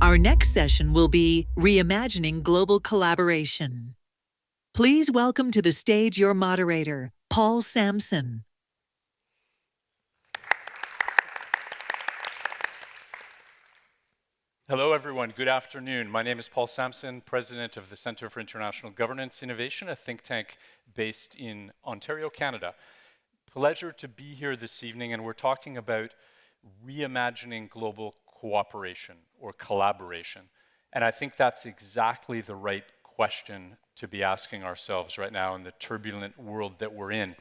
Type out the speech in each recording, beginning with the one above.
Our next session will be Reimagining Global Collaboration. Please welcome to the stage your moderator, Paul Sampson. Hello, everyone. Good afternoon. My name is Paul Sampson, President of the Centre for International Governance Innovation, a think tank based in Ontario, Canada. Pleasure to be here this evening, and we're talking about reimagining global cooperation or collaboration. And I think that's exactly the right question to be asking ourselves right now in the turbulent world that we're in.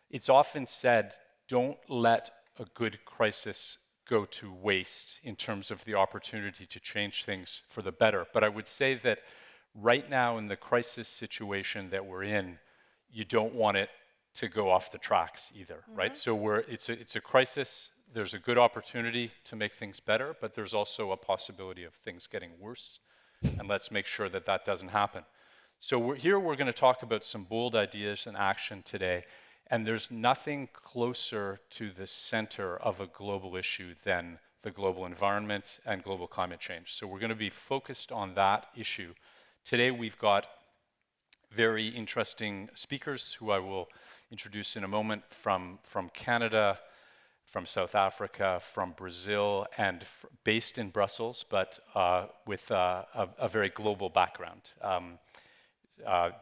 It's often said, don't let a good crisis go to waste in terms of the opportunity to change things for the better. But I would say that right now in the crisis situation that we're in, you don't want it to go off the tracks either, right? So it's a crisis. There's a good opportunity to make things better, but there's also a possibility of things getting worse. And let's make sure that that doesn't happen. So we're going to talk about some bold ideas and action today. And there's nothing closer to the center of a global issue than the global environment and global climate change. So we're going to be focused on that issue. Today we've got very interesting speakers who I will introduce in a moment from Canada, from South Africa, from Brazil, and based in Brussels, but with a very global background,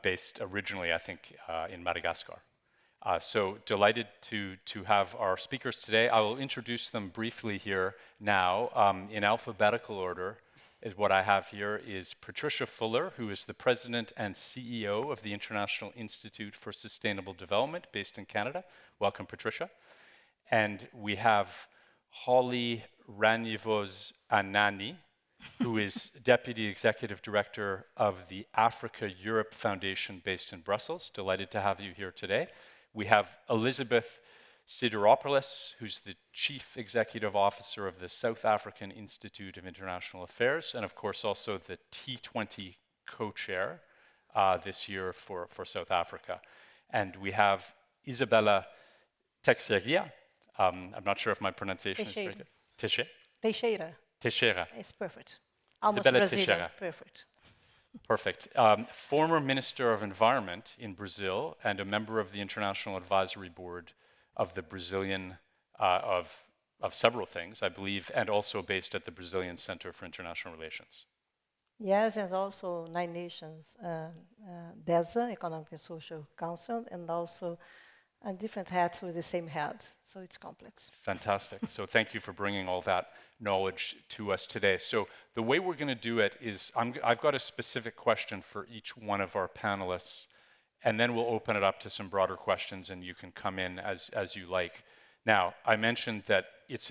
based originally, I think, in Madagascar. So delighted to have our speakers today. I will introduce them briefly here now. In alphabetical order, what I have here is Patricia Fuller, who is the President and CEO of the International Institute for Sustainable Development, based in Canada. Welcome, Patricia. And we have Holly Ranyvos-Anani, who is Deputy Executive Director of the Africa-Europe Foundation, based in Brussels. Delighted to have you here today. We have Elizabeth Sideropoulos, who's the Chief Executive Officer of the South African Institute of International Affairs, and of course also the T20 co-chair this year for South Africa. And we have Isabella Teixeira. I'm not sure if my pronunciation is very good. Teixeira. It's perfect. Almost Isabella Brazilian. Teixeira. Perfect. Perfect. Former Minister of Environment in Brazil and a member of the International Advisory Board of the Brazilian, of several things, I believe, and also based at the Brazilian Center for International Relations. Yes, and also 9 Nations, DESA, Economic and Social Council, and also different hats with the same head, so it's complex. Fantastic. So thank you for bringing all that knowledge to us today. So the way we're going to do it is, I've got a specific question for each one of our panelists, and then we'll open it up to some broader questions, and you can come in as you like. Now, I mentioned that it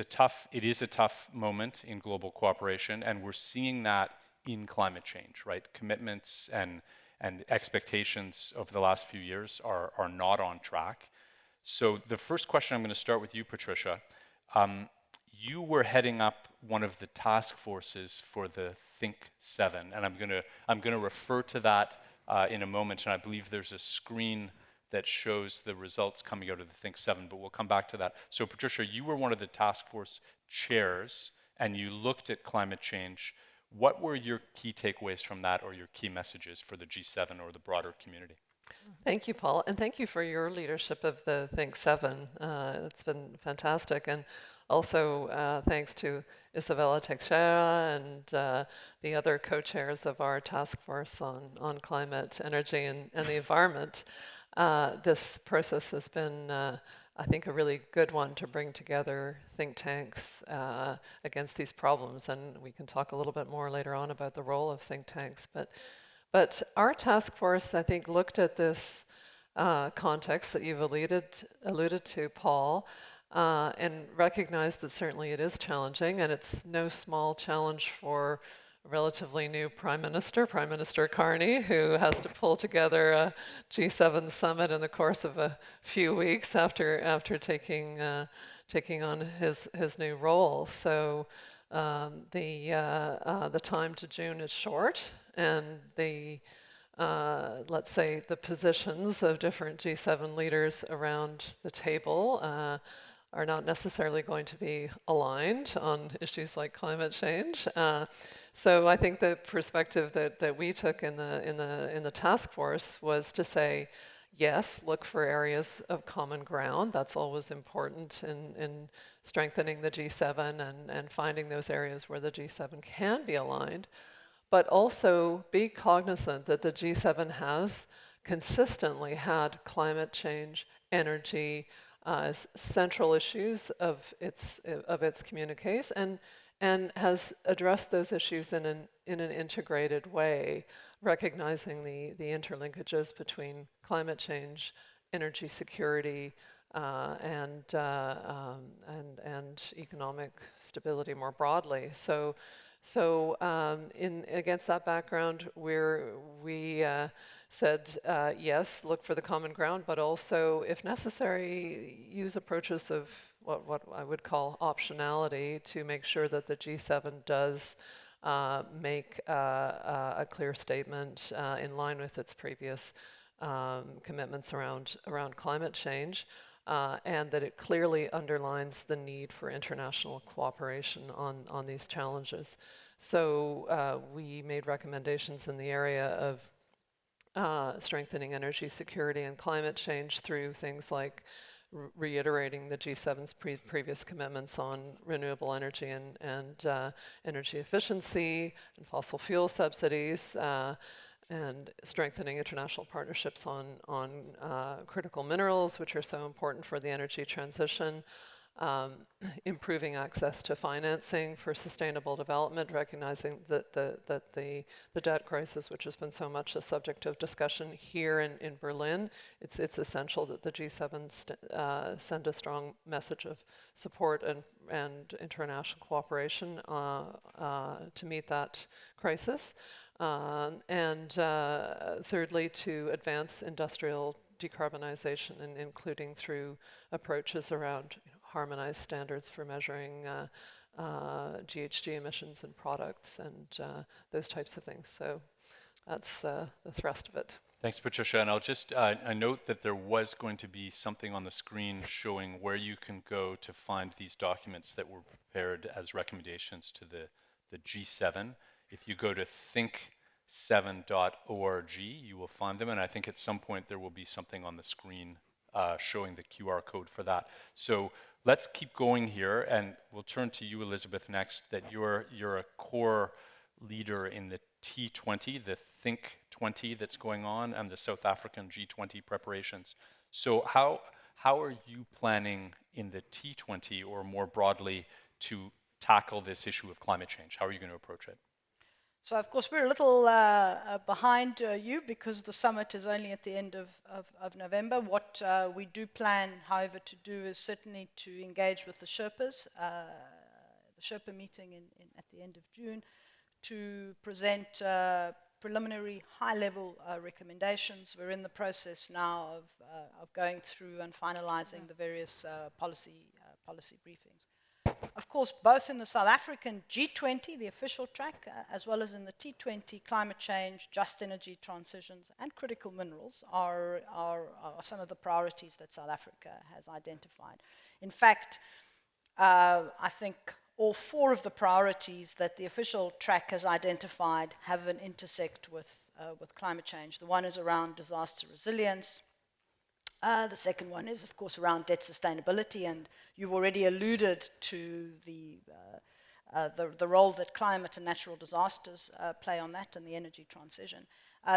is a tough moment in global cooperation, and we're seeing that in climate change, right? Commitments and expectations over the last few years are not on track. So the first question, I'm going to start with you, Patricia. You were heading up one of the task forces for the Think 7, and I'm going to refer to that in a moment, and I believe there's a screen that shows the results coming out of the Think 7, but we'll come back to that. So Patricia, you were one of the task force chairs, and you looked at climate change. What were your key takeaways from that, or your key messages for the G7 or the broader community? Thank you, Paul, and thank you for your leadership of the Think 7. It's been fantastic, and also thanks to Isabella Teixeira and the other co-chairs of our task force on climate, energy, and the environment. This process has been, I think, a really good one to bring together think tanks against these problems, and we can talk a little bit more later on about the role of think tanks. But our task force, I think, looked at this context that you've alluded to, Paul, and recognized that certainly it is challenging, and it's no small challenge for a relatively new Prime Minister Carney, who has to pull together a G7 summit in the course of a few weeks after taking on his new role. So the time to June is short, and let's say the positions of different G7 leaders around the table are not necessarily going to be aligned on issues like climate change. So I think the perspective that we took in the task force was to say, yes, look for areas of common ground. That's always important in strengthening the G7 and finding those areas where the G7 can be aligned. But also be cognizant that the G7 has consistently had climate change, energy, as central issues of its communiques, and has addressed those issues in an integrated way, recognizing the interlinkages between climate change, energy security, and economic stability more broadly. So against that background, we said, yes, look for the common ground, but also, if necessary, use approaches of what I would call optionality to make sure that the G7 does make a clear statement in line with its previous commitments around climate change. And that it clearly underlines the need for international cooperation on these challenges. So we made recommendations in the area of strengthening energy security and climate change through things like reiterating the G7's previous commitments on renewable energy and energy efficiency and fossil fuel subsidies, and strengthening international partnerships on critical minerals, which are so important for the energy transition, improving access to financing for sustainable development, recognizing that the debt crisis, which has been so much a subject of discussion here in Berlin, it's essential that the G7 send a strong message of support and international cooperation to meet that crisis. And thirdly, to advance industrial decarbonization, and including through approaches around harmonized standards for measuring GHG emissions in products and those types of things. So that's the thrust of it. Thanks, Patricia. And I'll just I note that there was going to be something on the screen showing where you can go to find these documents that were prepared as recommendations to the G7. If you go to think7.org, you will find them. And I think at some point there will be something on the screen showing the QR code for that. So let's keep going here, and we'll turn to you, Elizabeth, next, that you're a core leader in the T20, the Think 20 that's going on, and the South African G20 preparations. So how are you planning in the T20, or more broadly, to tackle this issue of climate change? How are you going to approach it? So, of course, we're a little behind you because the summit is only at the end of November. What we do plan, however, to do is certainly to engage with the Sherpas, the Sherpa meeting at the end of June, to present preliminary high-level recommendations. We're in the process now of going through and finalizing the various policy briefings. Of course, both in the South African G20, the official track, as well as in the T20, climate change, just energy transitions, and critical minerals are some of the priorities that South Africa has identified. In fact, I think all four of the priorities that the official track has identified have an intersect with climate change. The one is around disaster resilience. The second one is, of course, around debt sustainability, and you've already alluded to the role that climate and natural disasters play on that and the energy transition.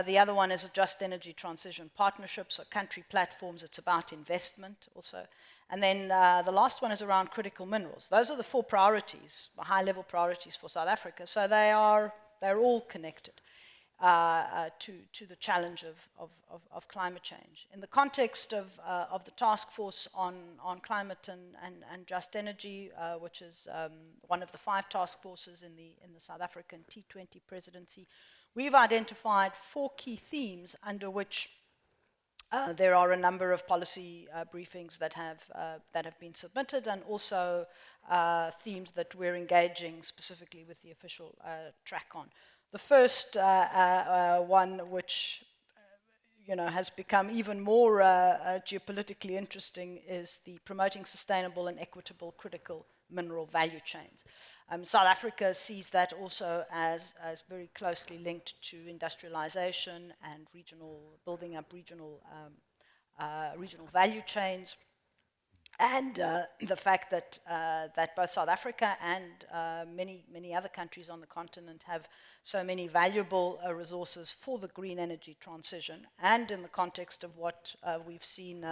The other one is a just energy transition partnerships, so country platforms. It's about investment also. And then the last one is around critical minerals. Those are the four priorities, the high-level priorities for South Africa. So they're all connected to the challenge of climate change. In the context of the task force on climate and just energy, which is one of the 5 task forces in the South African T20 presidency, we've identified 4 key themes under which there are a number of policy briefings that have been submitted, and also themes that we're engaging specifically with the official track on. The first one, which has become even more geopolitically interesting is the promoting sustainable and equitable critical mineral value chains. South Africa sees that also as very closely linked to industrialization and building up regional value chains. And the fact that both South Africa and many other countries on the continent have so many valuable resources for the green energy transition, and in the context of what we've seen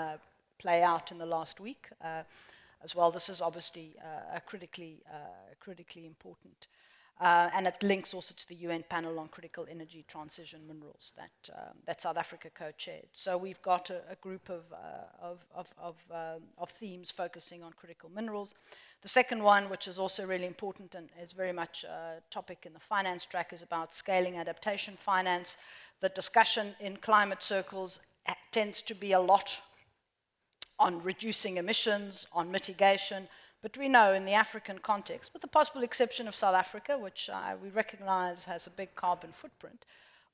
play out in the last week as well, this is obviously critically important. And it links also to the UN panel on critical energy transition minerals that South Africa co-chaired. So we've got a group of themes focusing on critical minerals. The second one, which is also really important and is very much a topic in the finance track, is about scaling adaptation finance. The discussion in climate circles tends to be a lot on reducing emissions, on mitigation. But we know in the African context, with the possible exception of South Africa, which we recognize has a big carbon footprint,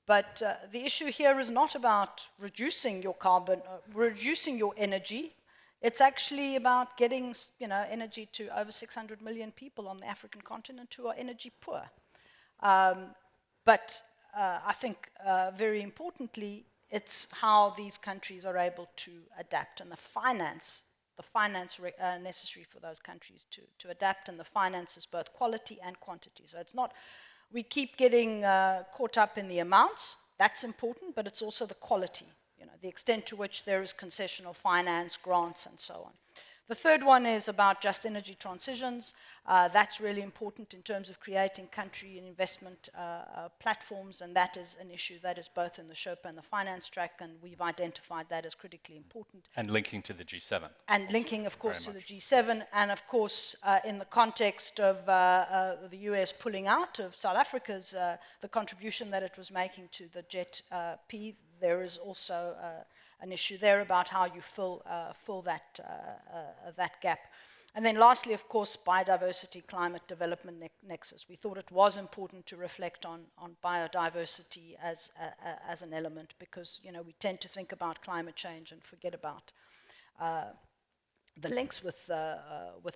but the issue here is not about reducing your carbon, reducing your energy. It's actually about getting energy to over 600 million people on the African continent who are energy poor. But I think very importantly, it's how these countries are able to adapt, and the finance necessary for those countries to adapt, and the finance is both quality and quantity. So it's not, we keep getting caught up in the amounts, that's important, but it's also the quality, the extent to which there is concessional finance, grants, and so on. The third one is about just energy transitions. That's really important in terms of creating country and investment platforms, and that is an issue that is both in the Sherpa and the finance track, and we've identified that as critically important. And linking to the G7. And also linking, of course, to the G7, and of course, in the context of the US pulling out of South Africa's, the contribution that it was making to the JET-P, there is also an issue there about how you fill that gap. And then lastly, of course, biodiversity, climate development nexus. We thought it was important to reflect on biodiversity as an element, because we tend to think about climate change and forget about the links with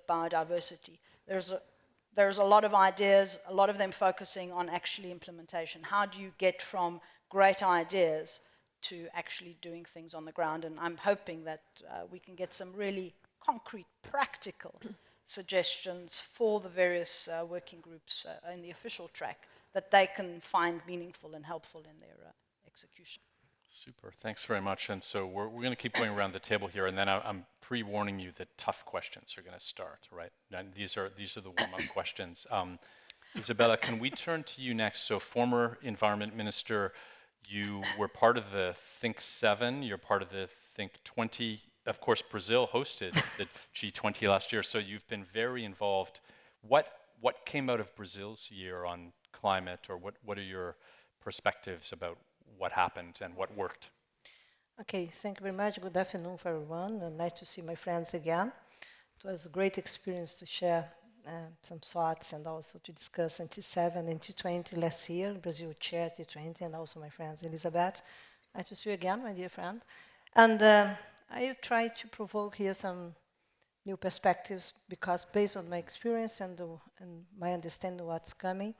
biodiversity. There's a lot of ideas, a lot of them focusing on actually implementation. How do you get from great ideas to actually doing things on the ground? And I'm hoping that we can get some really concrete, practical suggestions for the various working groups in the official track that they can find meaningful and helpful in their execution. Super, thanks very much. And so we're going to keep going around the table here, and then I'm pre-warning you that tough questions are going to start, right? And these are the warm-up questions. Isabella, can we turn to you next? So former Environment Minister, you were part of the Think 7, you're part of the Think 20. Of course, Brazil hosted the G20 last year, so you've been very involved. What came out of Brazil's year on climate, or what are your perspectives about what happened and what worked? Okay, thank you very much. Good afternoon for everyone, and nice to see my friends again. It was a great experience to share some thoughts and also to discuss in T7 and T20 last year. Brazil chaired T20, and also my friend Elizabeth. Nice to see you again, my dear friend. And I try to provoke here some new perspectives, because based on my experience and my understanding of what's coming,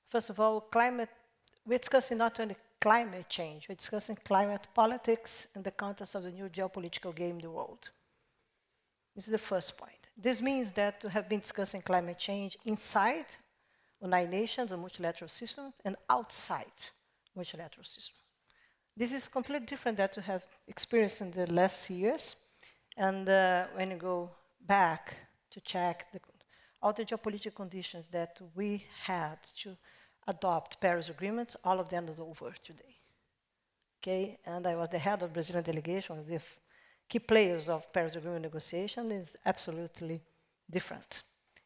first of all, climate, we're discussing not only climate change, we're discussing climate politics in the context of the new geopolitical game in the world. This is the first point. This means that we have been discussing climate change inside United Nations, the multilateral system, and outside multilateral system. This is completely different that we have experienced in the last years. And when you go back to check all the geopolitical conditions that we had to adopt Paris agreements, all of them is over today. Okay, and I was the head of Brazilian delegation, one of the key players of Paris agreement negotiation. Is absolutely different.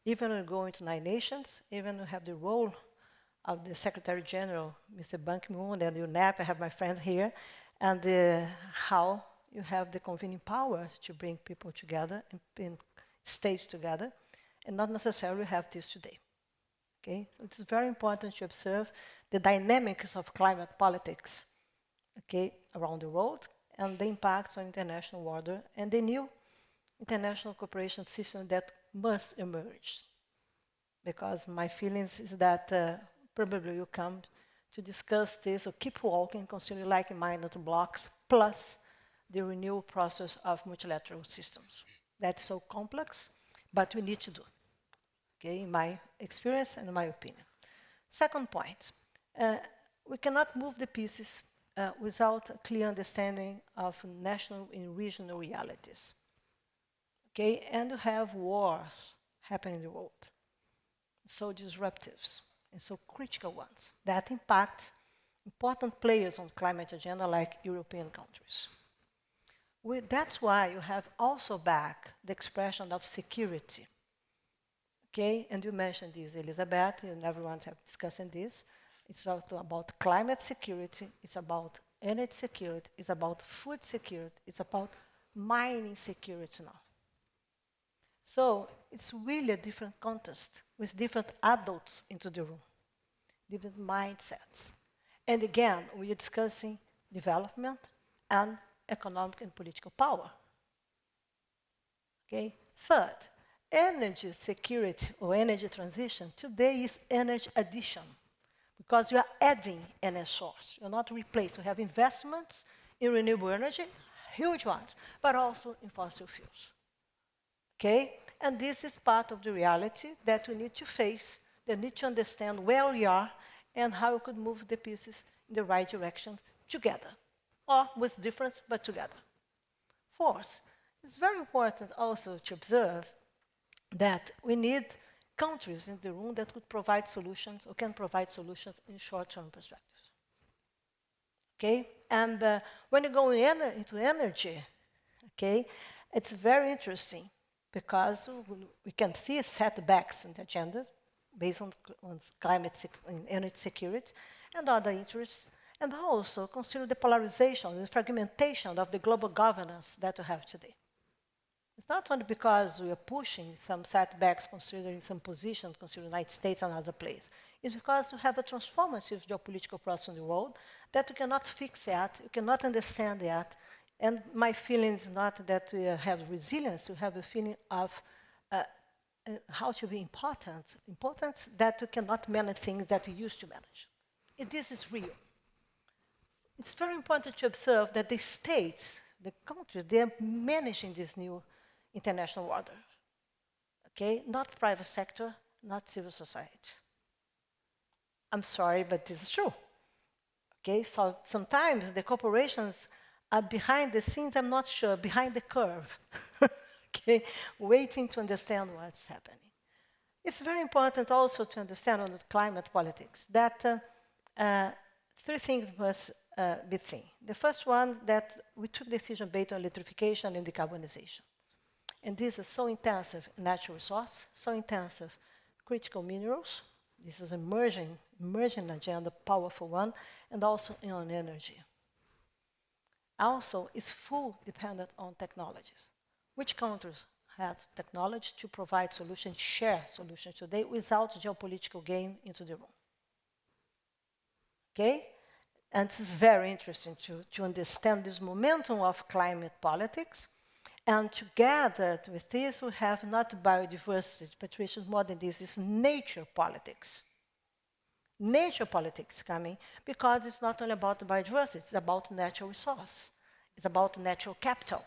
Even when we go into United Nations, even we have the role of the Secretary General, Mr. Ban Ki-moon, and UNEP, I have my friends here, and how you have the convening power to bring people together and states together, and not necessarily have this today. Okay, so it's very important to observe the dynamics of climate politics okay, around the world, and the impacts on international order and the new international cooperation system that must emerge. Because my feelings is that probably you come to discuss this or keep walking, considering like-minded blocks, plus the renewal process of multilateral systems. That's so complex, but we need to do, okay, in my experience and in my opinion. Second point, we cannot move the pieces without a clear understanding of national and regional realities. Okay, and you have wars happening in the world, so disruptive and so critical ones that impact important players on the climate agenda like European countries. That's why you have also back the expression of security. Okay, and you mentioned this, Elizabeth, and everyone's discussing this. It's also about climate security, it's about energy security, it's about food security, it's about mining security now. So it's really a different context with different adults into the room, different mindsets. And again, we are discussing development and economic and political power. Okay? Third, energy security or energy transition today is energy addition because you are adding energy source. You're not replacing. You have investments in renewable energy, huge ones, but also in fossil fuels. Okay? And this is part of the reality that we need to face, that we need to understand where we are and how we could move the pieces in the right direction together, or with difference, but together. Fourth, it's very important also to observe that we need countries in the room that could provide solutions or can provide solutions in short-term perspective. Okay? And when you go into energy, okay, it's very interesting because we can see setbacks in the agenda based on climate and energy security and other interests, and also consider the polarization, the fragmentation of the global governance that we have today. It's not only because we are pushing some setbacks, considering some positions, considering the United States and other places. It's because we have a transformative geopolitical process in the world that we cannot fix yet, we cannot understand yet. And my feeling is not that we have resilience, we have a feeling of how to be important that we cannot manage things that we used to manage. And this is real. It's very important to observe that the states, the countries, they are managing this new international order. Okay? Not private sector, not civil society. I'm sorry, but this is true. Okay? So sometimes the corporations are behind the scenes, I'm not sure, behind the curve. Okay? Waiting to understand what's happening. It's very important also to understand on the climate politics that three things must be seen. The first one, that we took decision based on electrification and decarbonization. And this is so intensive in natural resource, so intensive critical minerals. This is emerging agenda, powerful one, and also on energy. Also, it's full dependent on technologies. Which countries have technology to provide solutions, share solutions today without geopolitical game into the room? Okay? And it's very interesting to understand this momentum of climate politics. And together with this, we have not biodiversity, Patricia, more than this, is nature politics. Nature politics coming because it's not only about biodiversity, it's about natural resource. It's about natural capital.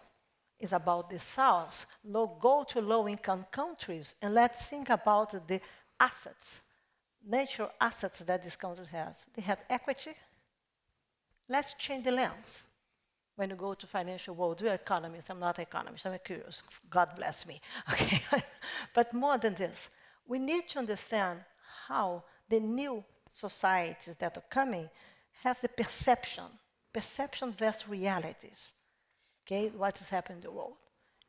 It's about the South. Go to low-income countries and let's think about the assets, natural assets that this country has. They have equity. Let's change the lens. When you go to financial world, we're economists. I'm not an economist. I'm curious. God bless me. Okay, but more than this, we need to understand how the new societies that are coming have the perception versus realities. Okay, what is happening in the world.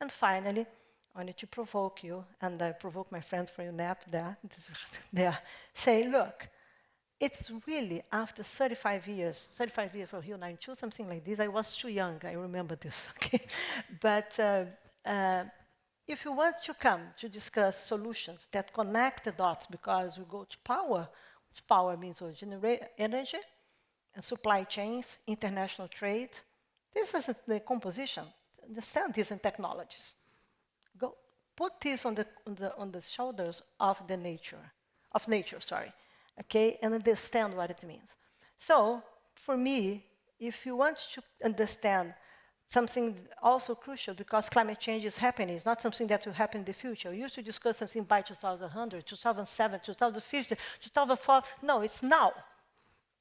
And finally, I need to provoke you, and I provoke my friends from UNEP there, say, look, it's really after 35 years for Rio 92, something like this. I was too young, I remember this, okay? But if you want to come to discuss solutions that connect the dots, because we go to power, which power means we generate energy, and supply chains, international trade. This is the composition. Understand these in technologies. Go put this on the shoulders of nature, okay, and understand what it means. So, for me, if you want to understand something also crucial, because climate change is happening, it's not something that will happen in the future. We used to discuss something by 2100, 2007, 2050, 2004. No, it's now,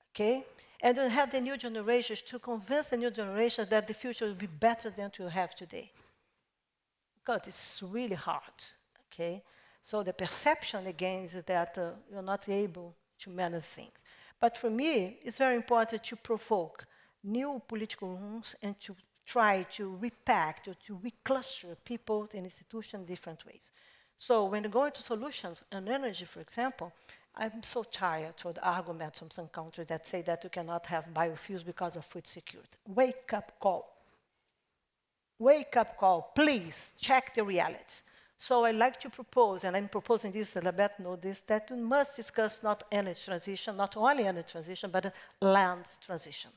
okay? And we have the new generations to convince the new generations that the future will be better than we have today. God, it's really hard, okay? So the perception, again, is that you're not able to manage things. But for me, it's very important to provoke new political rooms and to try to repack, or to recluster people and institutions in different ways. So when you go into solutions on energy, for example, I'm so tired of the arguments from some countries that say that you cannot have biofuels because of food security. Wake up call. Wake up call, please check the realities. So I like to propose, and I'm proposing this, and Albert knows this, that we must discuss not energy transition, not only energy transition, but land transition.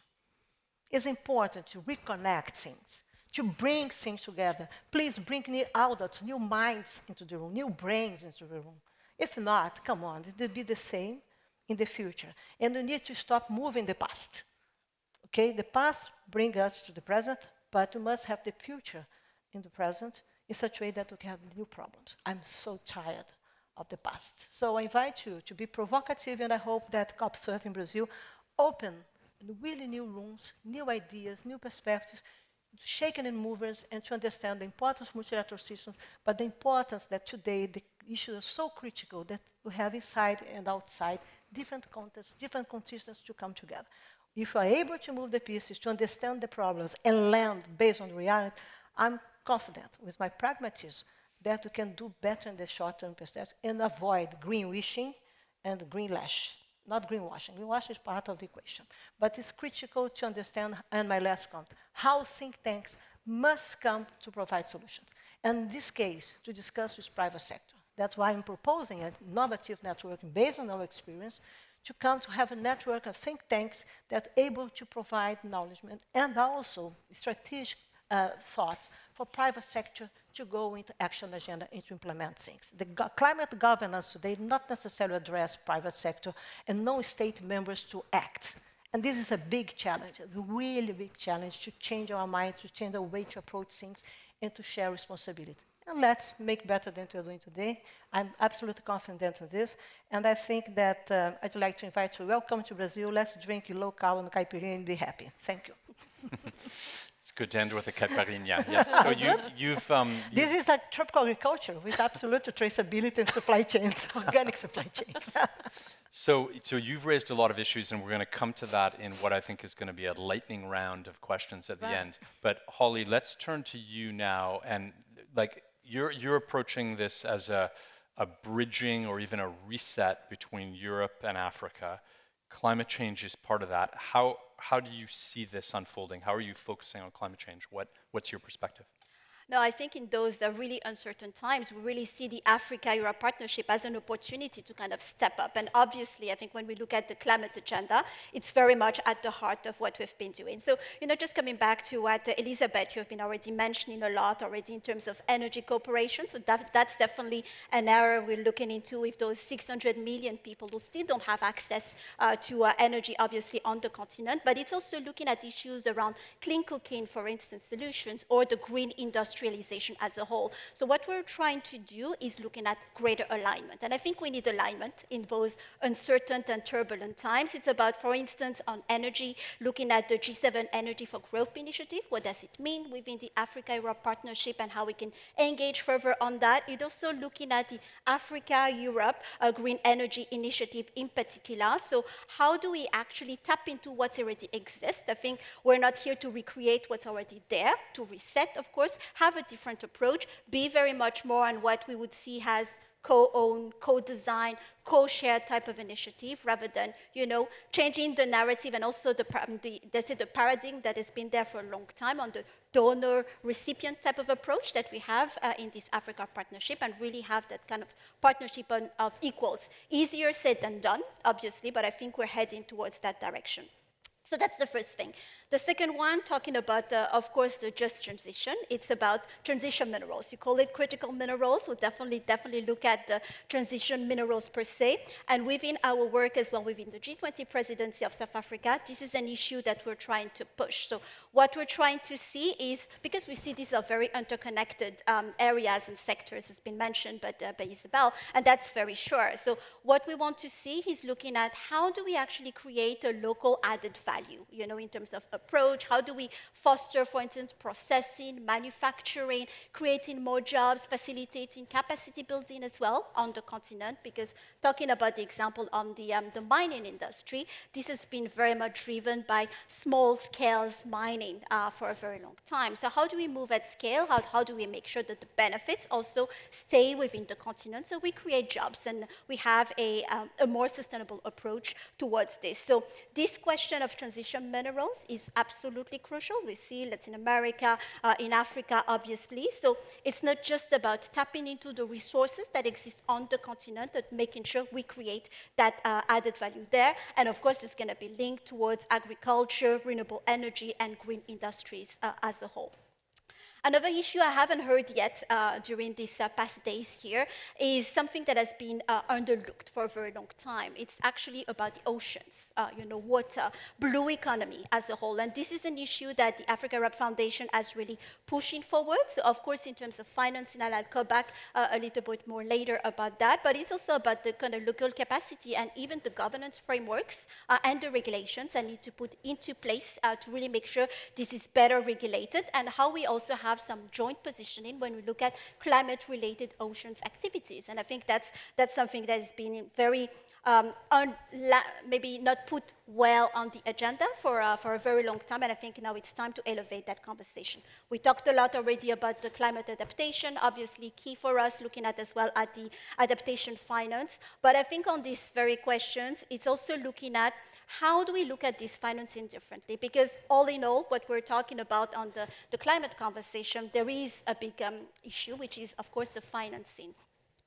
It's important to reconnect things, to bring things together. Please bring new adults, new minds into the room, new brains into the room. If not, come on, it will be the same in the future. And we need to stop moving the past. Okay, the past brings us to the present, but we must have the future in the present in such a way that we can have new problems. I'm so tired of the past. So I invite you to be provocative, and I hope that COP30 in Brazil open really new rooms, new ideas, new perspectives, shaken and movers, and to understand the importance of multilateral systems, but the importance that today the issues are so critical that we have inside and outside different contexts, different constituents to come together. If we are able to move the pieces, to understand the problems, and land based on reality, I'm confident with my pragmatism that we can do better in the short-term perspective and avoid green-wishing and green-lash. Not greenwashing. Greenwashing is part of the equation. But it's critical to understand, and my last comment, how think tanks must come to provide solutions. And in this case, to discuss with private sector. That's why I'm proposing an innovative network based on our experience to come to have a network of think tanks that are able to provide knowledge and also strategic thoughts for private sector to go into action agenda and to implement things. The climate governance today not necessarily address private sector and no state members to act. And this is a big challenge. It's a really big challenge to change our minds, to change our way to approach things, and to share responsibility. And let's make better than we're doing today. I'm absolutely confident in this. And I think that I'd like to invite you, welcome to Brazil. Let's drink local and caipirinha and be happy. Thank you. It's good to end with a caipirinha. Yes. So this is like tropical agriculture with absolute traceability and supply chains, organic supply chains. So you've raised a lot of issues, and we're going to come to that in what I think is going to be a lightning round of questions at the end. But Holly, let's turn to you now, and like you're approaching this as a bridging or even a reset between Europe and Africa. Climate change is part of that. How do you see this unfolding? How are you focusing on climate change? What's your perspective? No, I think in those really uncertain times, we really see the Africa-Europe partnership as an opportunity to kind of step up. And obviously, I think when we look at the climate agenda, it's very much at the heart of what we've been doing. So, just coming back to what Elizabeth, you've been already mentioning a lot already in terms of energy cooperation. So that's definitely an area we're looking into with those 600 million people who still don't have access to energy, obviously, on the continent. But it's also looking at issues around clean cooking, for instance, solutions, or the green industrialization as a whole. So what we're trying to do is looking at greater alignment. And I think we need alignment in those uncertain and turbulent times. It's about, for instance, on energy, looking at the G7 Energy for Growth initiative. What does it mean within the Africa-Europe partnership and how we can engage further on that? It's also looking at the Africa-Europe Green Energy Initiative in particular. So how do we actually tap into what already exists? I think we're not here to recreate what's already there, to reset, of course, have a different approach, be very much more on what we would see as co-own, co-design, co-shared type of initiative, rather than, changing the narrative and also the paradigm that has been there for a long time on the donor-recipient type of approach that we have in this Africa partnership, and really have that kind of partnership of equals. Easier said than done, obviously, but I think we're heading towards that direction. So that's the first thing. The second one, talking about, of course, the just transition. It's about transition minerals. You call it critical minerals. We'll definitely look at the transition minerals per se. And within our work as well, within the G20 presidency of South Africa, this is an issue that we're trying to push. So what we're trying to see is, because we see these are very interconnected areas and sectors, has been mentioned by Isabel, and that's very sure. So what we want to see is looking at how do we actually create a local added value, in terms of approach. How do we foster, for instance, processing, manufacturing, creating more jobs, facilitating capacity building as well on the continent? Because talking about the example on the mining industry, this has been very much driven by small-scale mining for a very long time. So how do we move at scale? How do we make sure that the benefits also stay within the continent so we create jobs and we have a more sustainable approach towards this? So this question of transition minerals is absolutely crucial. We see Latin America, in Africa, obviously. So it's not just about tapping into the resources that exist on the continent, but making sure we create that added value there. And of course, it's going to be linked towards agriculture, renewable energy, and green industries as a whole. Another issue I haven't heard yet during these past days here is something that has been underlooked for a very long time. It's actually about the oceans, water, blue economy as a whole. And this is an issue that the Africa Arab Foundation has really pushing forward. So of course, in terms of financing, and I'll come back a little bit more later about that, but it's also about the kind of local capacity and even the governance frameworks and the regulations that need to put into place to really make sure this is better regulated, and how we also have some joint positioning when we look at climate-related oceans activities. And I think that's something that has been very maybe not put well on the agenda for a very long time, and I think now it's time to elevate that conversation. We talked a lot already about the climate adaptation, obviously key for us, looking at as well at the adaptation finance, but I think on these very questions, it's also looking at how do we look at this financing differently? Because all in all, what we're talking about on the climate conversation, there is a big issue, which is, of course, the financing.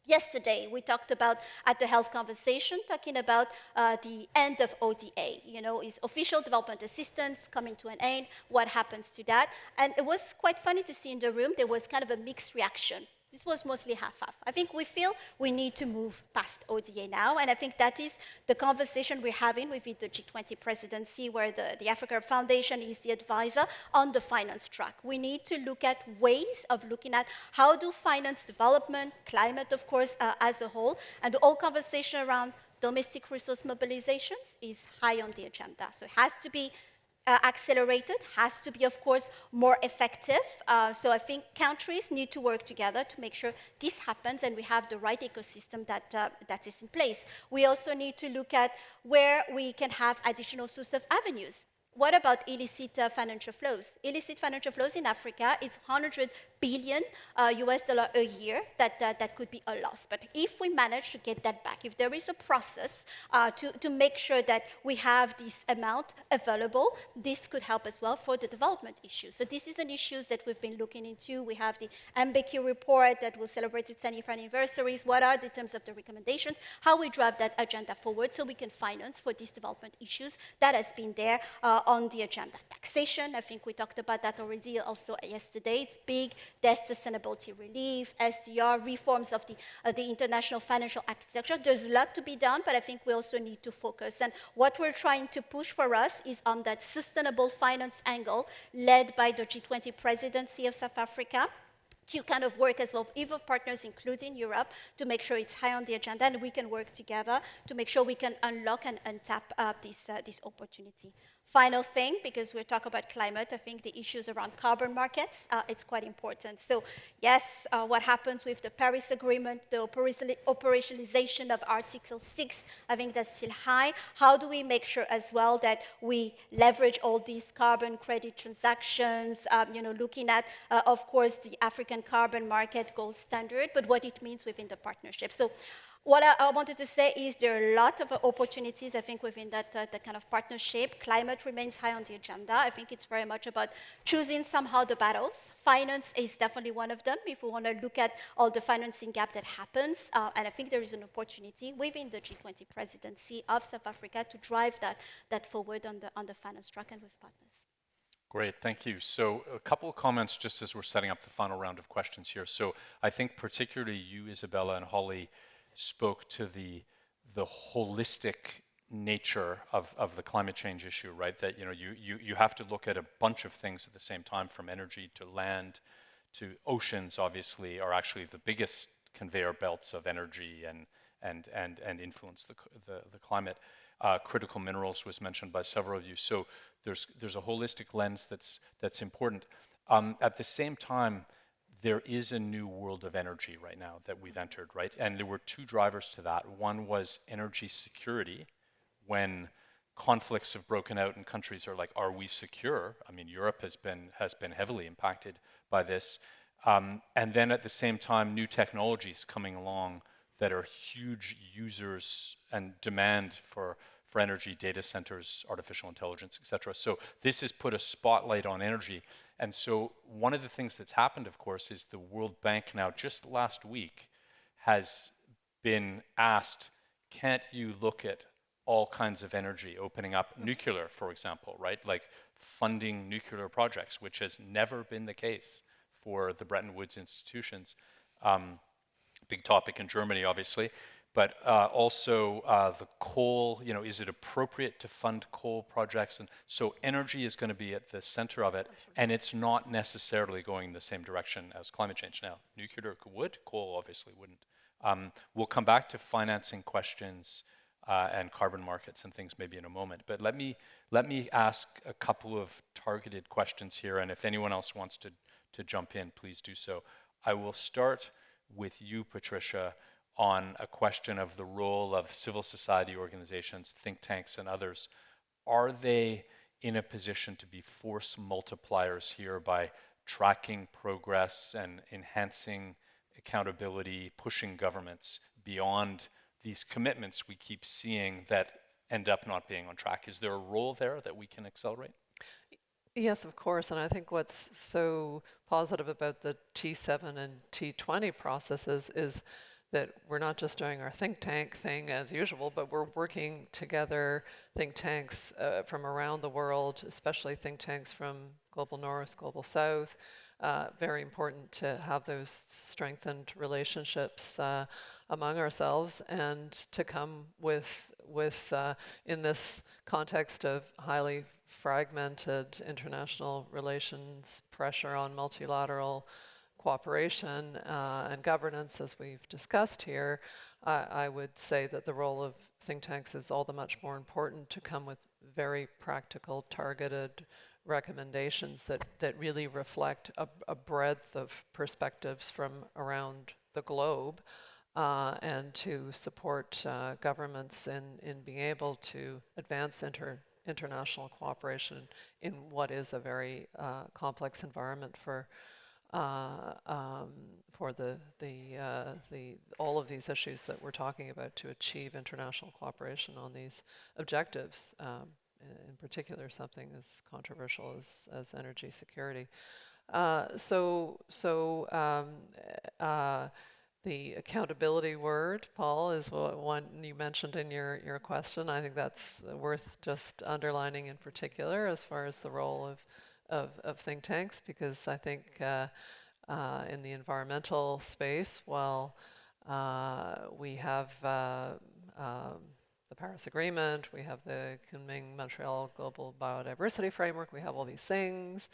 Yesterday, we talked about, at the health conversation, talking about the end of ODA. Is official development assistance coming to an end? What happens to that? And it was quite funny to see in the room, there was kind of a mixed reaction. This was mostly half-half. I think we feel we need to move past ODA now, and I think that is the conversation we're having with the G20 presidency, where the Africa Foundation is the advisor on the finance track. We need to look at ways of looking at how to finance development, climate, of course, as a whole, and the whole conversation around domestic resource mobilizations is high on the agenda. So it has to be accelerated, has to be, of course, more effective. So I think countries need to work together to make sure this happens and we have the right ecosystem that is in place. We also need to look at where we can have additional source of avenues. What about illicit financial flows? Illicit financial flows in Africa, it's $100 billion US dollar a year that could be a loss. But if we manage to get that back, if there is a process to make sure that we have this amount available, this could help as well for the development issues. So this is an issue that we've been looking into. We have the MBQ report that will celebrate its 10th anniversaries. What are the terms of the recommendations? How we drive that agenda forward so we can finance for these development issues that has been there on the agenda. Taxation, I think we talked about that already also yesterday. It's big. There's sustainability relief, SDR, reforms of the international financial architecture. There's a lot to be done, but I think we also need to focus. And what we're trying to push for us is on that sustainable finance angle led by the G20 presidency of South Africa, to kind of work as well with partners, including Europe, to make sure it's high on the agenda, and we can work together to make sure we can unlock and untap this opportunity. Final thing, because we're talking about climate, I think the issues around carbon markets, it's quite important. So yes, what happens with the Paris Agreement, the operationalization of Article 6, I think that's still high. How do we make sure as well that we leverage all these carbon credit transactions, looking at, of course, the African carbon market gold standard, but what it means within the partnership. So What I wanted to say is there are a lot of opportunities, I think, within that kind of partnership. Climate remains high on the agenda. I think it's very much about choosing somehow the battles. Finance is definitely one of them, if we want to look at all the financing gap that happens. And I think there is an opportunity within the G20 presidency of South Africa to drive that forward on the finance track and with partners. Great, thank you. So a couple of comments just as we're setting up the final round of questions here. So I think particularly you, Isabella, and Holly spoke to the holistic nature of the climate change issue, right? That you have to look at a bunch of things at the same time, from energy to land to oceans. Obviously, are actually the biggest conveyor belts of energy and influence the climate. Critical minerals was mentioned by several of you. So there's a holistic lens that's important. At the same time, there is a new world of energy right now that we've entered, right? And there were two drivers to that. One was energy security, when conflicts have broken out and countries are like, are we secure? I mean, Europe has been heavily impacted by this. And then at the same time, new technologies coming along that are huge users and demand for energy, data centers, artificial intelligence, et cetera. So this has put a spotlight on energy. And so one of the things that's happened, of course, is the World Bank now, just last week, has been asked, can't you look at all kinds of energy, opening up nuclear, for example, right? Like funding nuclear projects, which has never been the case for the Bretton Woods institutions. Big topic in Germany, obviously. But also the coal, is it appropriate to fund coal projects? And so energy is going to be at the center of it, and it's not necessarily going in the same direction as climate change. Now, nuclear would, coal obviously wouldn't. We'll come back to financing questions and carbon markets and things maybe in a moment. But let me ask a couple of targeted questions here, and if anyone else wants to jump in, please do so. I will start with you, Patricia, on a question of the role of civil society organizations, think tanks, and others. Are they in a position to be force multipliers here by tracking progress and enhancing accountability, pushing governments beyond these commitments we keep seeing that end up not being on track? Is there a role there that we can accelerate? Yes, of course, and I think what's so positive about the T7 and T20 processes is that we're not just doing our think tank thing as usual, but we're working together, think tanks from around the world, especially think tanks from Global North, Global South. Very important to have those strengthened relationships among ourselves, and to come with in this context of highly fragmented international relations, pressure on multilateral cooperation and governance, as we've discussed here, I would say that the role of think tanks is all the much more important, to come with very practical, targeted recommendations that really reflect a breadth of perspectives from around the globe, and to support governments in being able to advance international cooperation in what is a very complex environment for all of these issues that we're talking about, to achieve international cooperation on these objectives, in particular something as controversial as energy security. The accountability word, Paul, is one you mentioned in your question. I think that's worth just underlining in particular as far as the role of think tanks, because I think in the environmental space, while we have the Paris Agreement, we have the Kunming Montreal Global Biodiversity Framework, we have all these things.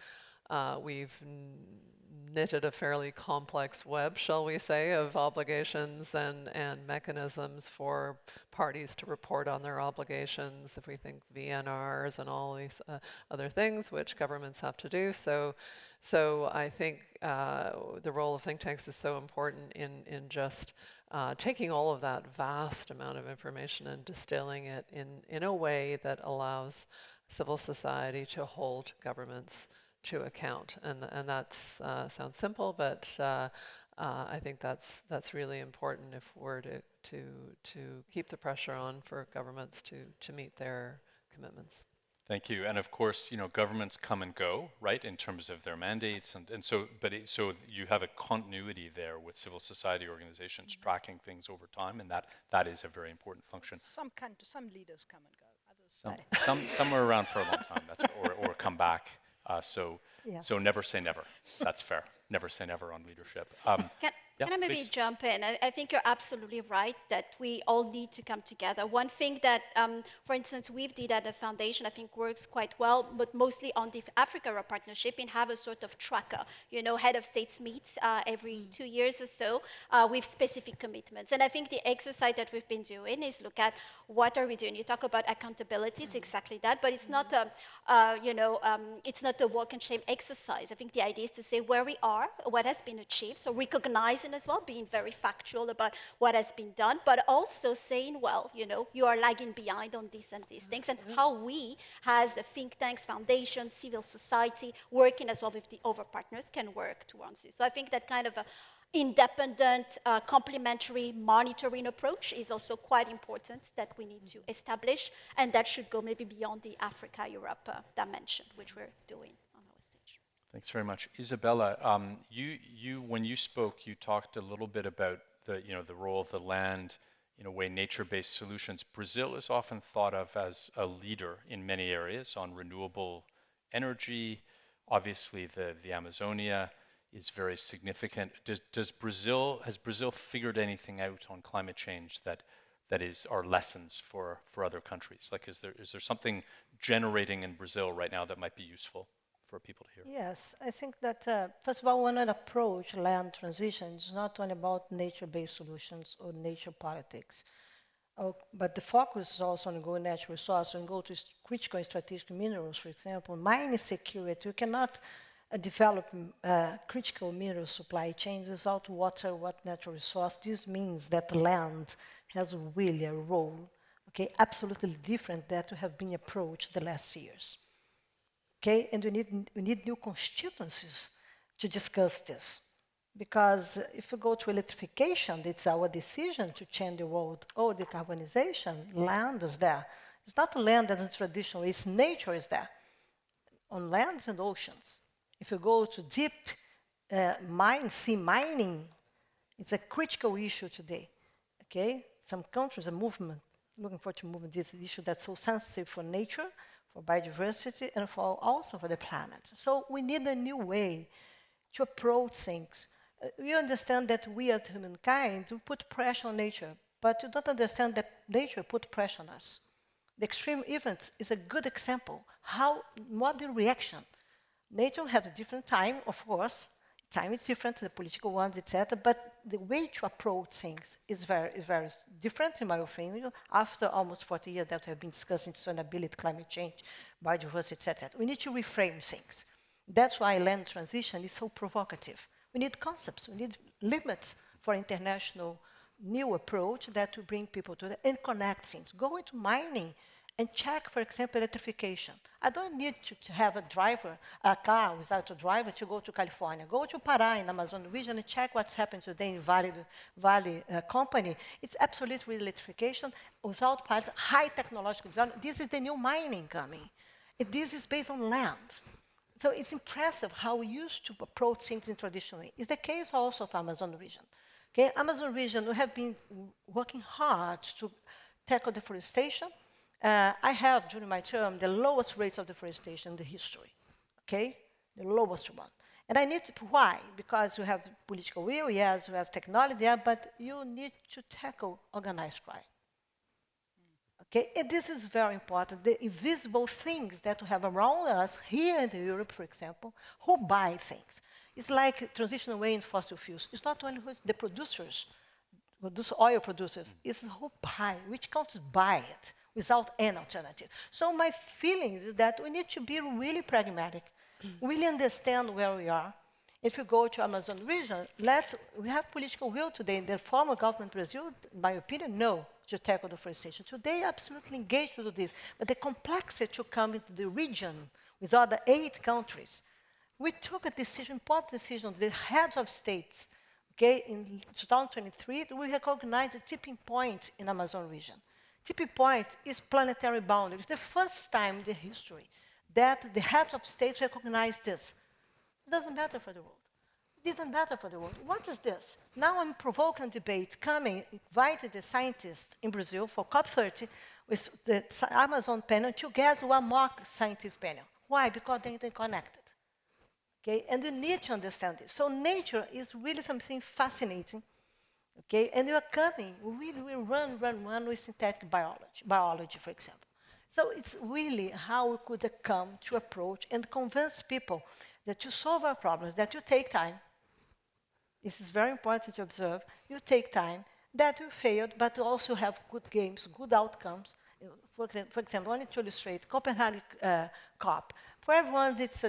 We've knitted a fairly complex web, shall we say, of obligations and mechanisms for parties to report on their obligations, if we think VNRs and all these other things which governments have to do. So I think the role of think tanks is so important in just taking all of that vast amount of information and distilling it in a way that allows civil society to hold governments to account. And that sounds simple, but I think that's really important if we're to to keep the pressure on for governments to meet their commitments. Thank you. And of course, governments come and go, right, in terms of their mandates, and so you have a continuity there with civil society organizations tracking things over time, and that is a very important function. Some leaders come and go, others stay. Some are around for a long time, or come back. So never say never. That's fair. Never say never on leadership. Can I maybe please. jump in? I think you're absolutely right that we all need to come together. One thing that, for instance, we've did at the foundation, I think works quite well, but mostly on the Africa partnership, and have a sort of tracker. Head of states meets every 2 years or so with specific commitments. And I think the exercise that we've been doing is look at what are we doing. You talk about accountability, it's exactly that, but it's not it's not a walk and shame exercise. I think the idea is to say where we are, what has been achieved, so recognizing as well, being very factual about what has been done, but also saying, well, you are lagging behind on these and these things, and how we, as a think tanks, foundation, civil society, working as well with the other partners, can work towards this. So I think that kind of a independent, complementary monitoring approach is also quite important that we need to establish, and that should go maybe beyond the Africa-Europe dimension, which we're doing on our stage. Thanks very much. Isabella, you when you spoke, you talked a little bit about the role of the land, in a way, nature-based solutions. Brazil is often thought of as a leader in many areas on renewable energy. Obviously, the Amazonia is very significant. Has Brazil figured anything out on climate change that are lessons for other countries? Like, is there something generating in Brazil right now that might be useful for people to hear? Yes, I think that, first of all, when I approach land transition, it's not only about nature-based solutions or nature politics, but the focus is also on going natural resources and go to critical and strategic minerals, for example. Mining security, you cannot develop critical mineral supply chains without water, natural resource. This means that land has really a role, absolutely different that we have been approached the last years. And we need new constituencies to discuss this. Because if we go to electrification, it's our decision to change the world. Decarbonization, land is there. It's not land as a traditional, it's nature is there. On lands and oceans. If you go to deep sea mining, it's a critical issue today. Some countries are looking forward to moving this issue that's so sensitive for nature, for biodiversity, and also for the planet. So we need a new way to approach things. We understand that we as humankind, we put pressure on nature, but you don't understand that nature put pressure on us. The extreme events is a good example. What the reaction? Nature has a different time, of course. Time is different, the political ones, etc. But the way to approach things is very, very different, in my opinion, after almost 40 years that we have been discussing sustainability, climate change, biodiversity, etc. We need to reframe things. That's why land transition is so provocative. We need concepts, we need limits for international new approach that will bring people together and connect things. Go into mining and check, for example, electrification. I don't need to have a car without a driver to go to California. Go to Pará in Amazon region and check what's happening today in Vale company. It's absolute electrification without high technological development. This is the new mining coming. This is based on land. So it's impressive how we used to approach things traditionally. It's the case also of Amazon region. Amazon region, we have been working hard to tackle deforestation. I have, during my term, the lowest rates of deforestation in the history, the lowest one. And I need to, why? Because you have political will, yes, you have technology, but you need to tackle organized crime. And this is very important. The invisible things that we have around us, here in Europe, for example, who buy things. It's like transition away in fossil fuels. It's not only the producers, oil producers, it's who buy, which countries buy it without any alternative. So my feeling is that we need to be really pragmatic, really understand where we are. If you go to Amazon region, we have political will today. The former government Brazil, in my opinion, no, to tackle deforestation. Today, absolutely engaged to do this. But the complexity to come into the region with other 8 countries, we took a decision, important decision, the heads of states, Okay, in 2023, we recognize the tipping point in Amazon region. Tipping point is planetary boundary. It's the first time in the history that the heads of states recognize this. It doesn't matter for the world. It didn't matter for the world. What is this? Now I'm provoking debate, invited the scientists in Brazil for COP30 with the Amazon panel to guess one more scientific panel. Why? Because they're interconnected. Okay, and you need to understand this. So nature is really something fascinating. Okay, and we are coming, we run with synthetic biology, for example. So it's really how we could come to approach and convince people that to solve our problems, that you take time. This is very important to observe. You take time, that you failed, but you also have good games, good outcomes. For example, I wanted to illustrate Copenhagen COP. For everyone, it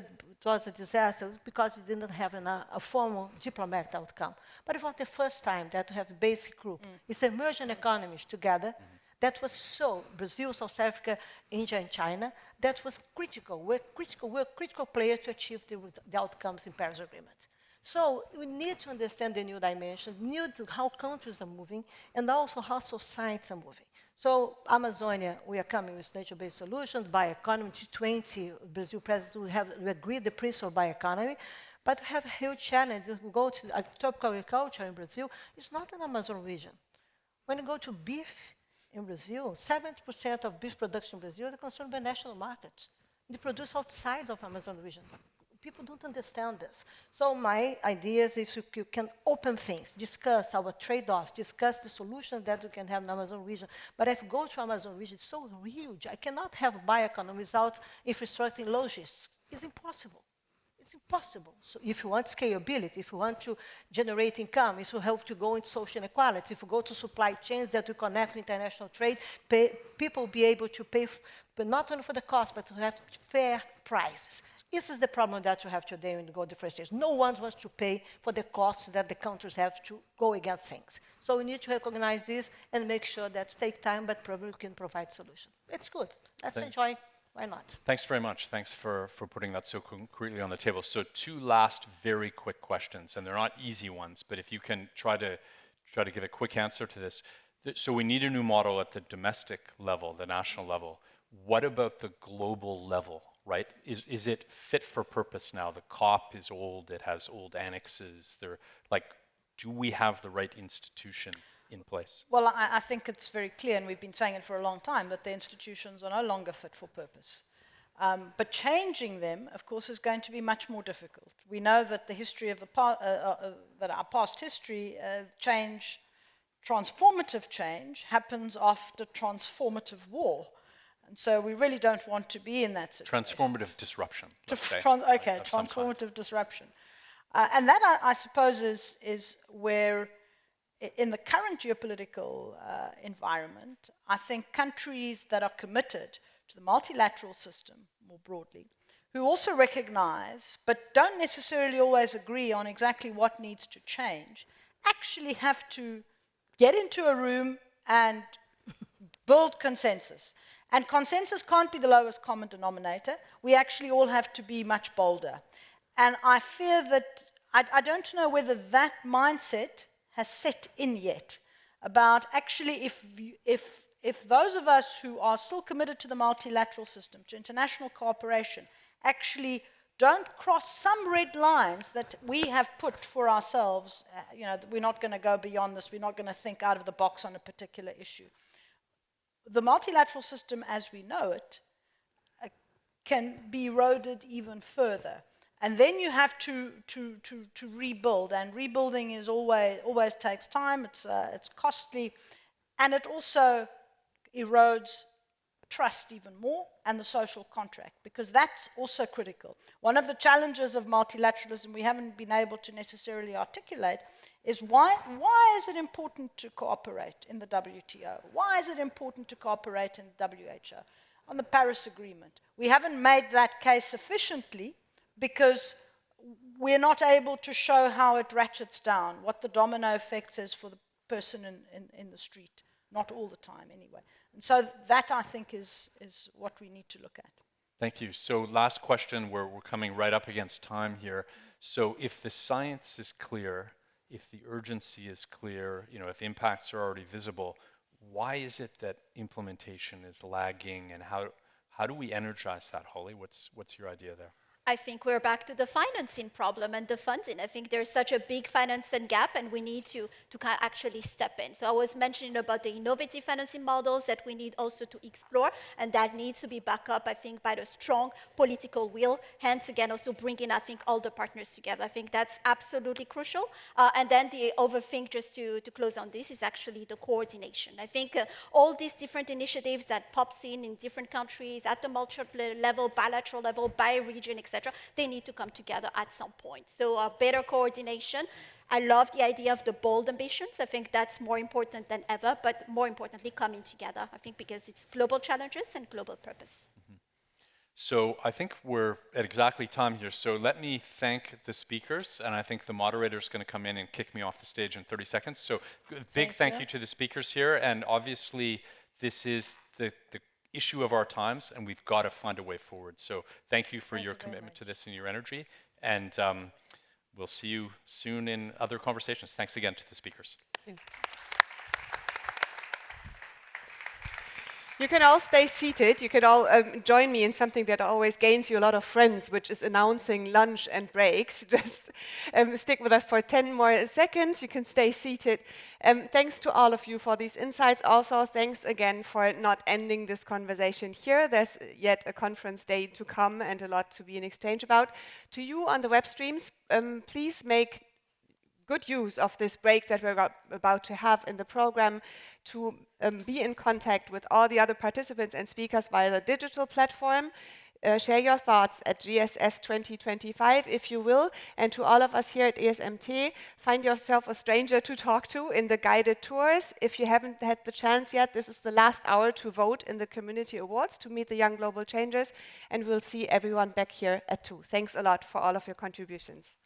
was a disaster because it didn't have a formal diplomatic outcome. But it was the first time that we have a basic group. It's emerging economies together. That was so, Brazil, South Africa, India, and China, that was critical. We're critical players to achieve the outcomes in Paris Agreement. So we need to understand the new dimension, how countries are moving, and also how societies are moving. So Amazonia, we are coming with nature-based solutions, bioeconomy, T20, Brazil president, we agreed the principle of bioeconomy, but we have a huge challenge. If we go to tropical agriculture in Brazil, it's not an Amazon region. When you go to beef in Brazil, 70% of beef production in Brazil is consumed by national markets. They produce outside of Amazon region. People don't understand this. So my idea is you can open things, discuss our trade-offs, discuss the solutions that we can have in the Amazon region. But if you go to Amazon region, it's so huge. I cannot have bioeconomy without infrastructure and logistics. It's impossible. It's impossible. So if you want scalability, if you want to generate income, if you have to go into social inequality, if you go to supply chains that will connect with international trade, people will be able to pay, but not only for the cost, but to have fair prices. This is the problem that you have today when you go deforestation. No one wants to pay for the costs that the countries have to go against things. So we need to recognize this and make sure that take time, but probably can provide solutions. It's good. Let's enjoy. Why not? Thanks very much. Thanks for putting that so concretely on the table. So 2 last very quick questions, and they're not easy ones, but if you can try to give a quick answer to this. So we need a new model at the domestic level, the national level. What about the global level, right? Is it fit for purpose now? The COP is old, it has old annexes. Do we have the right institution in place? Well, I think it's very clear, and we've been saying it for a long time, that the institutions are no longer fit for purpose. But changing them, of course, is going to be much more difficult. We know that the history of that our past history, transformative change, happens after transformative war. And so we really don't want to be in that situation. Transformative disruption, let's say. Transformative disruption. And that, I suppose, is where, in the current geopolitical environment, I think countries that are committed to the multilateral system more broadly, who also recognize, but don't necessarily always agree on exactly what needs to change, actually have to get into a room and build consensus. And consensus can't be the lowest common denominator. We actually all have to be much bolder. And I fear that, I don't know whether that mindset has set in yet, about actually if those of us who are still committed to the multilateral system, to international cooperation, actually don't cross some red lines that we have put for ourselves, we're not going to go beyond this, we're not going to think out of the box on a particular issue. The multilateral system as we know it can be eroded even further. And then you have to rebuild, and rebuilding is always takes time, it's costly, and it also erodes trust even more, and the social contract, because that's also critical. One of the challenges of multilateralism we haven't been able to necessarily articulate is why is it important to cooperate in the WTO? Why is it important to cooperate in the WHO? On the Paris Agreement, we haven't made that case sufficiently because we're not able to show how it ratchets down, what the domino effect is for the person in the street. Not all the time, anyway. And so that, I think, is what we need to look at. Thank you. So last question, we're coming right up against time here. So if the science is clear, if the urgency is clear, if impacts are already visible, why is it that implementation is lagging, and how do we energize that, Holly? What's your idea there? I think we're back to the financing problem and the funding. I think there's such a big financing gap, and we need to actually step in. So I was mentioning about the innovative financing models that we need also to explore, and that needs to be backed up, I think, by the strong political will. Hence, again, also bringing, I think, all the partners together. I think that's absolutely crucial. And then the other thing, just to close on this, is actually the coordination. I think all these different initiatives that pops in different countries, at the multilateral level, bilateral level, by region, etc., they need to come together at some point. So better coordination. I love the idea of the bold ambitions. I think that's more important than ever, but more importantly, coming together, I think, because it's global challenges and global purpose. Mm-hmm. So I think we're at exactly time here. So let me thank the speakers, and I think the moderator is going to come in and kick me off the stage in 30 seconds. So big thank you to the speakers here, and obviously this is the issue of our times, and we've got to find a way forward. So thank you for your commitment to this and your energy, and we'll see you soon in other conversations. Thanks again to the speakers. You can all stay seated. You can all join me in something that always gains you a lot of friends, which is announcing lunch and breaks. Just stick with us for 10 more seconds. You can stay seated. Thanks to all of you for these insights. Also, thanks again for not ending this conversation here. There's yet a conference day to come and a lot to be in exchange about. To you on the web streams, please make good use of this break that we're about to have in the program to be in contact with all the other participants and speakers via the digital platform. Share your thoughts at GSS 2025, if you will. And to all of us here at ESMT, find yourself a stranger to talk to in the guided tours. If you haven't had the chance yet, this is the last hour to vote in the Community Awards to meet the young global changers. And we'll see everyone back here at 2. Thanks a lot for all of your contributions.